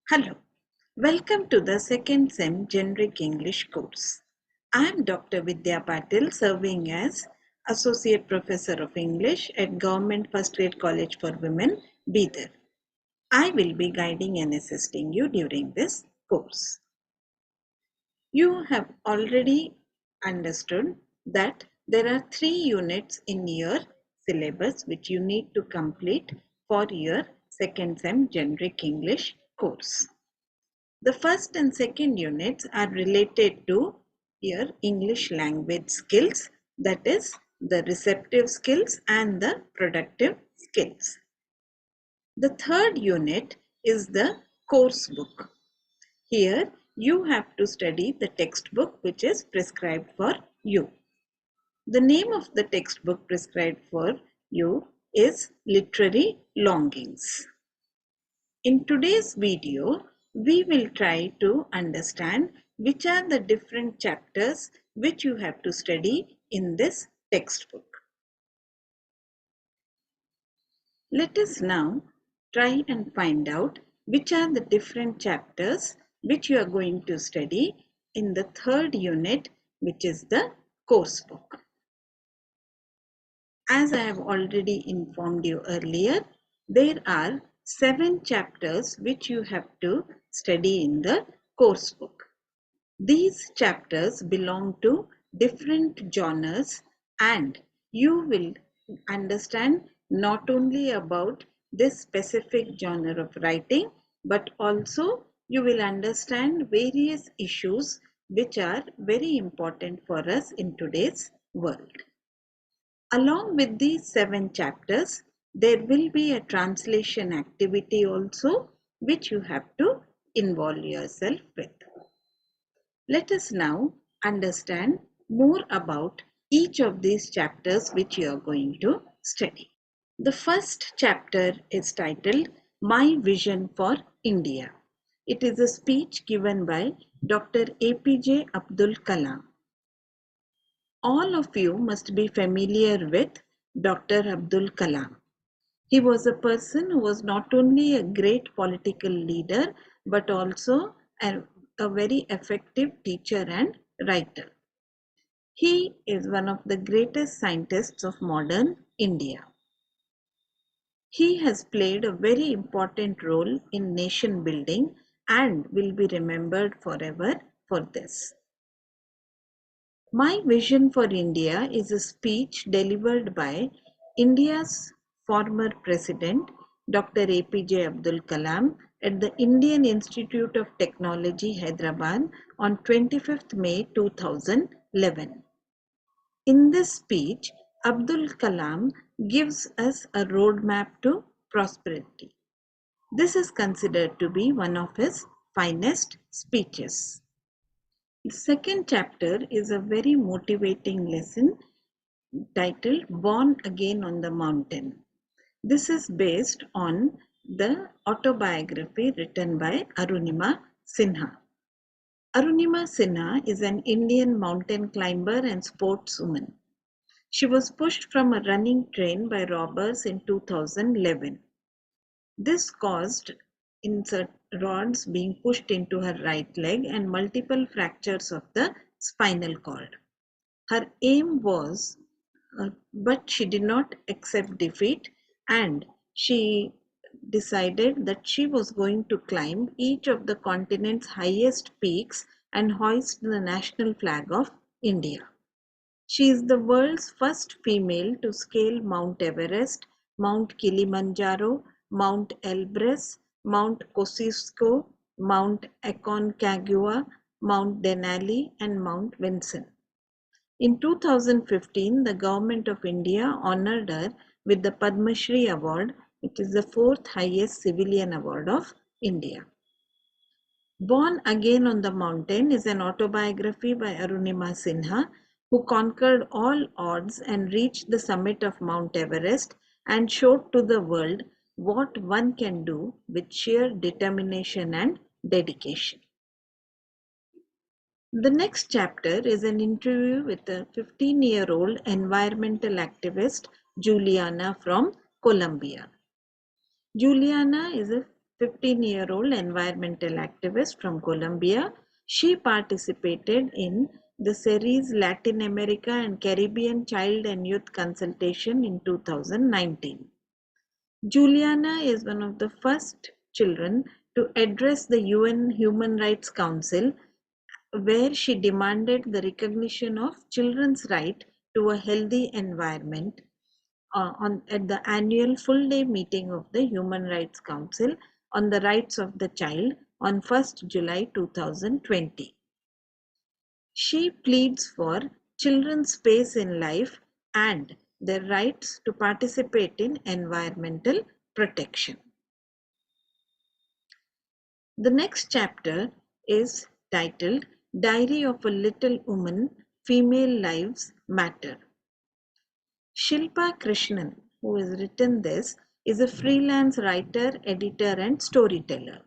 Hello, welcome to the second SEM Generic English course. I am Dr. Vidya Patil, serving as Associate Professor of English at Government First Grade College for Women, Bidar. I will be guiding and assisting you during this course. You have already understood that there are 3 units in your syllabus which you need to complete for your second SEM Generic English course. The first and second units are related to your English language skills, that is the receptive skills and the productive skills. The third unit is the course book. Here you have to study the textbook which is prescribed for you. The name of the textbook prescribed for you is Literary Longings. In today's video, we will try to understand which are the different chapters which you have to study in this textbook. Let us now try and find out which are the different chapters which you are going to study in the third unit, which is the course book. As I have already informed you earlier, there are 7 chapters which you have to study in the course book. These chapters belong to different genres and you will understand not only about this specific genre of writing, but also you will understand various issues which are very important for us in today's world. Along with these 7 chapters, there will be a translation activity also which you have to involve yourself with. Let us now understand more about each of these chapters which you are going to study. The first chapter is titled My Vision for India. It is a speech given by Dr. APJ Abdul Kalam. All of you must be familiar with Dr. Abdul Kalam. He was a person who was not only a great political leader but also a very effective teacher and writer. He is one of the greatest scientists of modern India. He has played a very important role in nation building and will be remembered forever for this. My Vision for India is a speech delivered by India's former President Dr. APJ Abdul Kalam at the Indian Institute of Technology, Hyderabad on 25th May 2011. In this speech, Abdul Kalam gives us a roadmap to prosperity. This is considered to be one of his finest speeches. The second chapter is a very motivating lesson titled Born Again on the Mountain. This is based on the autobiography written by Arunima Sinha. Arunima Sinha is an Indian mountain climber and sportswoman. She was pushed from a running train by robbers in 2011. This caused insert rods being pushed into her right leg and multiple fractures of the spinal cord. Her aim was, but she did not accept defeat and she decided that she was going to climb each of the continent's highest peaks and hoist the national flag of India. She is the world's first female to scale Mount Everest, Mount Kilimanjaro, Mount Elbrus, Mount Kosciuszko, Mount Aconcagua, Mount Denali, and Mount Vinson. In 2015, the Government of India honored her with the Padma Shri Award, which is the 4th highest civilian award of India. Born Again on the Mountain is an autobiography by Arunima Sinha, who conquered all odds and reached the summit of Mount Everest and showed to the world what one can do with sheer determination and dedication. The next chapter is an interview with a 15-year-old environmental activist, Juliana from Colombia. Juliana is a 15-year-old environmental activist from Colombia. She participated in the series Latin America and Caribbean Child and Youth Consultation in 2019. Juliana is one of the first children to address the UN Human Rights Council, where she demanded the recognition of children's right to a healthy environment at the annual full-day meeting of the Human Rights Council on the Rights of the Child on 1st July 2020. She pleads for children's space in life and their rights to participate in environmental protection. The next chapter is titled Diary of a Little Woman, Female Lives Matter. Shilpa Krishnan, who has written this, is a freelance writer, editor, and storyteller.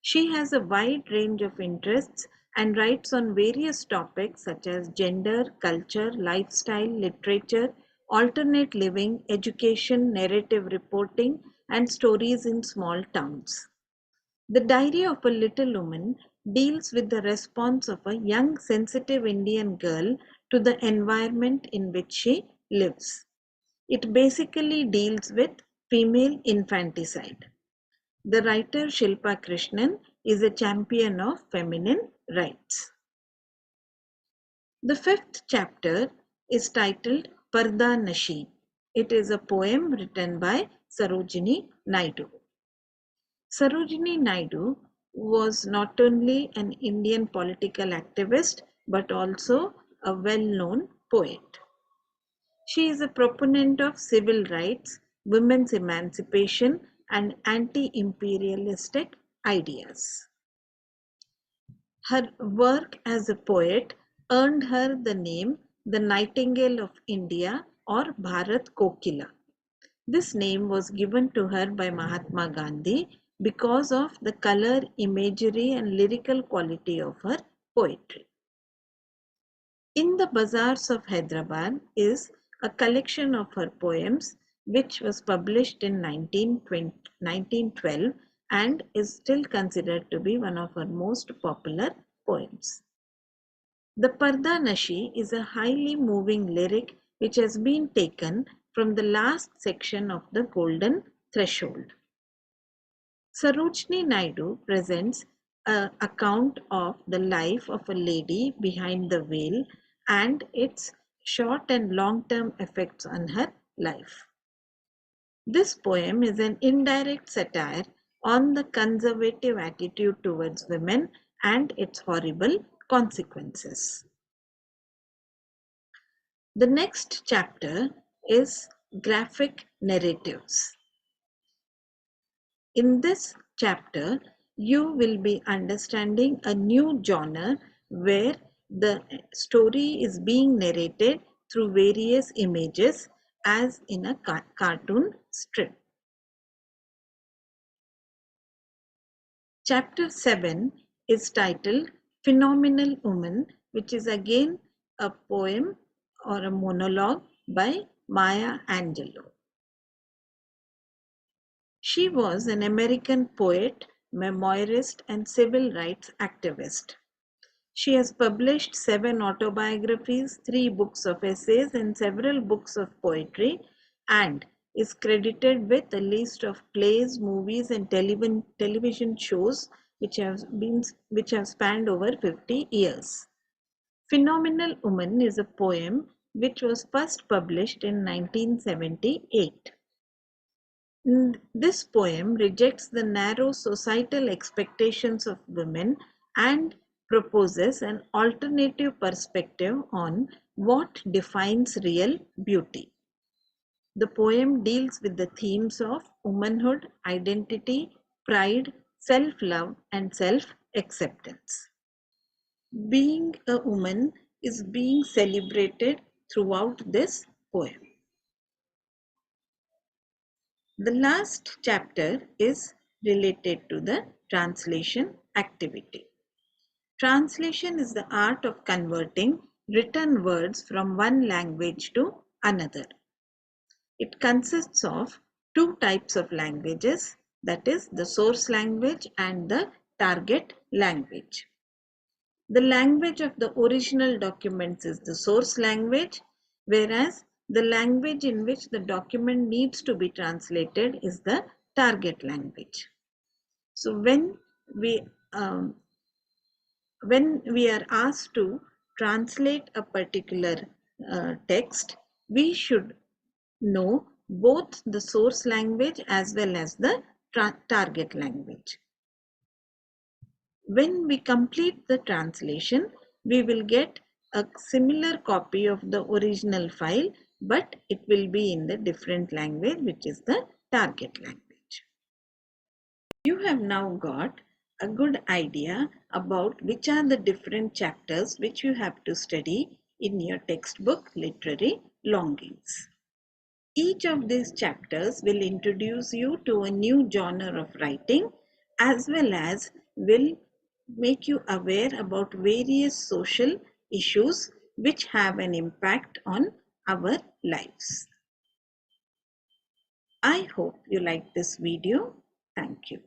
She has a wide range of interests and writes on various topics such as gender, culture, lifestyle, literature, alternate living, education, narrative reporting, and stories in small towns. The Diary of a Little Woman deals with the response of a young, sensitive Indian girl to the environment in which she lives. It basically deals with female infanticide. The writer Shilpa Krishnan is a champion of feminine rights. The fifth chapter is titled Parda Nashi. It is a poem written by Sarojini Naidu. Sarojini Naidu was not only an Indian political activist but also a well-known poet. She is a proponent of civil rights, women's emancipation, and anti-imperialistic ideas. Her work as a poet earned her the name the Nightingale of India or Bharat Kokila. This name was given to her by Mahatma Gandhi because of the color, imagery, and lyrical quality of her poetry. In the Bazaars of Hyderabad is a collection of her poems which was published in 1912 and is still considered to be one of her most popular poems. The Parda Nashi is a highly moving lyric which has been taken from the last section of the Golden Threshold. Sarojini Naidu presents an account of the life of a lady behind the veil and its short and long-term effects on her life. This poem is an indirect satire on the conservative attitude towards women and its horrible consequences. The next chapter is graphic narratives. In this chapter, you will be understanding a new genre where the story is being narrated through various images as in a cartoon strip. Chapter 7 is titled Phenomenal Woman, which is again a poem or a monologue by Maya Angelou. She was an American poet, memoirist, and civil rights activist. She has published 7 autobiographies, 3 books of essays, and several books of poetry, and is credited with a list of plays, movies, and television shows which have spanned over 50 years. Phenomenal Woman is a poem which was first published in 1978. This poem rejects the narrow societal expectations of women and proposes an alternative perspective on what defines real beauty. The poem deals with the themes of womanhood, identity, pride, self-love, and self-acceptance. Being a woman is being celebrated throughout this poem. The last chapter is related to the translation activity. Translation is the art of converting written words from one language to another. It consists of 2 types of languages, that is the source language and the target language. The language of the original documents is the source language, whereas the language in which the document needs to be translated is the target language. So um, when we are asked to translate a particular text, we should know both the source language as well as the target language. When we complete the translation, we will get a similar copy of the original file, but it will be in the different language, which is the target language. You have now got a good idea about which are the different chapters which you have to study in your textbook Literary Longings. Each of these chapters will introduce you to a new genre of writing, as well as will make you aware about various social issues which have an impact on our lives. I hope you like this video. Thank you.